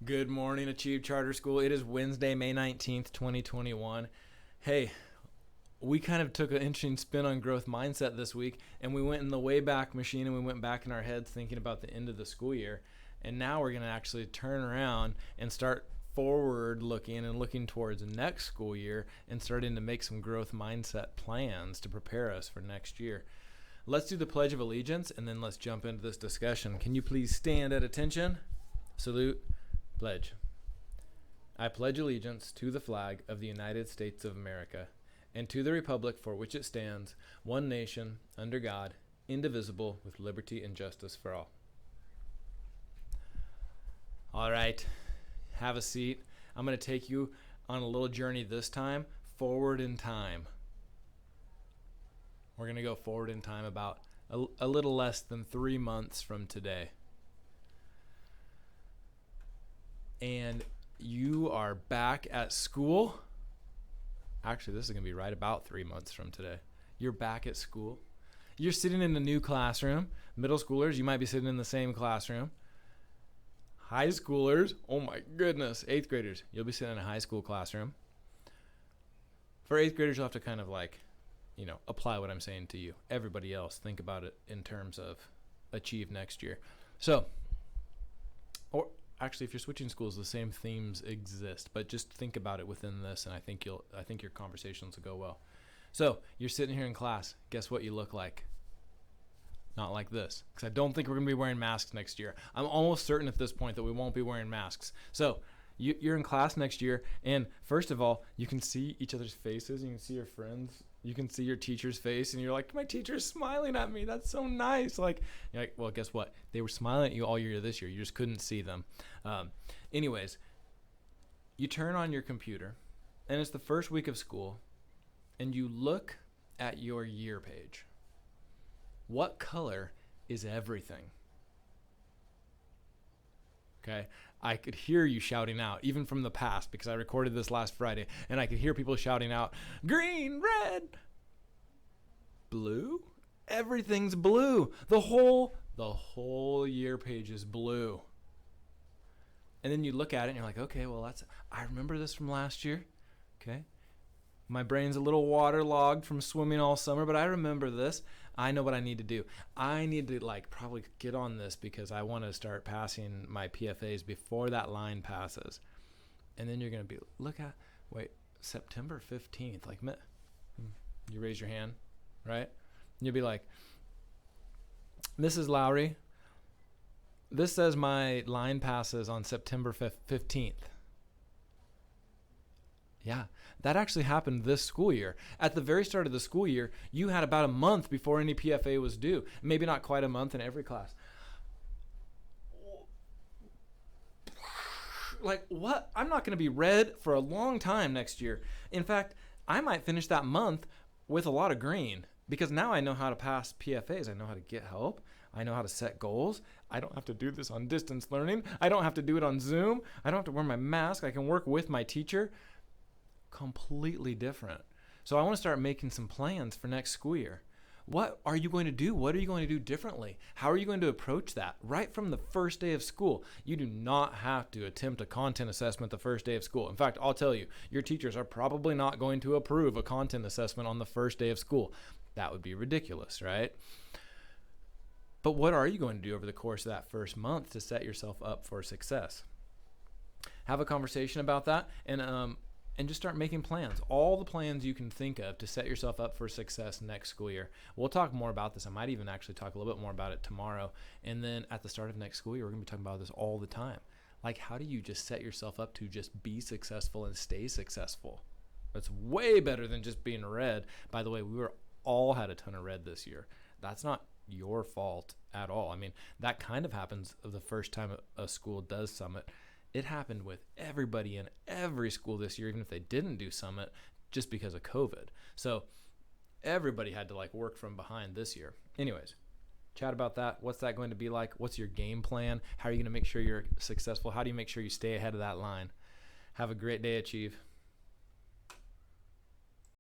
Good morning, Achieve Charter School. It is Wednesday, May 19th, 2021. Hey, we kind of took an interesting spin on growth mindset this week, and we went in the Wayback Machine and we went back in our heads thinking about the end of the school year. And now we're going to actually turn around and start forward looking and looking towards the next school year and starting to make some growth mindset plans to prepare us for next year. Let's do the Pledge of Allegiance and then let's jump into this discussion. Can you please stand at attention? Salute. Pledge. I pledge allegiance to the flag of the United States of America and to the republic for which it stands, one nation, under God, indivisible, with liberty and justice for all. All right, have a seat. I'm going to take you on a little journey this time, forward in time. We're going to go forward in time about a little less than 3 months from today. And you are back at school. Actually, this is going to be right about 3 months from today. You're back at school. You're sitting in a new classroom. Middle schoolers, you might be sitting in the same classroom. High schoolers, oh my goodness, 8th graders, you'll be sitting in a high school classroom. For 8th graders, you'll have to kind of apply what I'm saying to you. Everybody else, think about it in terms of achieve next year. So, actually, if you're switching schools, the same themes exist, but just think about it within this, and I think your conversations will go well. So you're sitting here in class. Guess what you look like? Not like this, because I don't think we're going to be wearing masks next year. I'm almost certain at this point that we won't be wearing masks. So you're in class next year, and first of all, you can see each other's faces. You can see your friends. You can see your teacher's face, and you're like, my teacher's smiling at me. That's so nice. You're like, well, guess what? They were smiling at you all year this year. You just couldn't see them. Anyways, you turn on your computer, and it's the first week of school, and you look at your year page. What color is everything? Okay, I could hear you shouting out, even from the past, because I recorded this last Friday, and I could hear people shouting out, green, red, blue. Everything's blue. The whole year page is blue. And then you look at it and you're like, okay, well, I remember this from last year. Okay. My brain's a little waterlogged from swimming all summer, but I remember this. I know what I need to do. I need to probably get on this because I want to start passing my PFAs before that line passes. And then you're going to be, September 15th. You raise your hand, right? And you'll be like, Mrs. Lowry, this says my line passes on September 15th. Yeah, that actually happened this school year. At the very start of the school year, you had about a month before any PFA was due. Maybe not quite a month in every class. What? I'm not going to be red for a long time next year. In fact, I might finish that month with a lot of green because now I know how to pass PFAs. I know how to get help. I know how to set goals. I don't have to do this on distance learning. I don't have to do it on Zoom. I don't have to wear my mask. I can work with my teacher. Completely different. So I want to start making some plans for next school year. What are you going to do? What are you going to do differently? How are you going to approach that? Right from the first day of school, you do not have to attempt a content assessment the first day of school. In fact, I'll tell you, your teachers are probably not going to approve a content assessment on the first day of school. That would be ridiculous, right? But what are you going to do over the course of that first month to set yourself up for success? Have a conversation about that and just start making plans. All the plans you can think of to set yourself up for success next school year. We'll talk more about this. I might even actually talk a little bit more about it tomorrow. And then at the start of next school year, we're going to be talking about this all the time. How do you just set yourself up to just be successful and stay successful? That's way better than just being red. By the way, we all had a ton of red this year. That's not your fault at all. I mean, that kind of happens the first time a school does summit. It happened with everybody in every school this year, even if they didn't do summit, just because of COVID. So everybody had to work from behind this year. Anyways, chat about that. What's that going to be like? What's your game plan? How are you going to make sure you're successful? How do you make sure you stay ahead of that line? Have a great day, Achieve.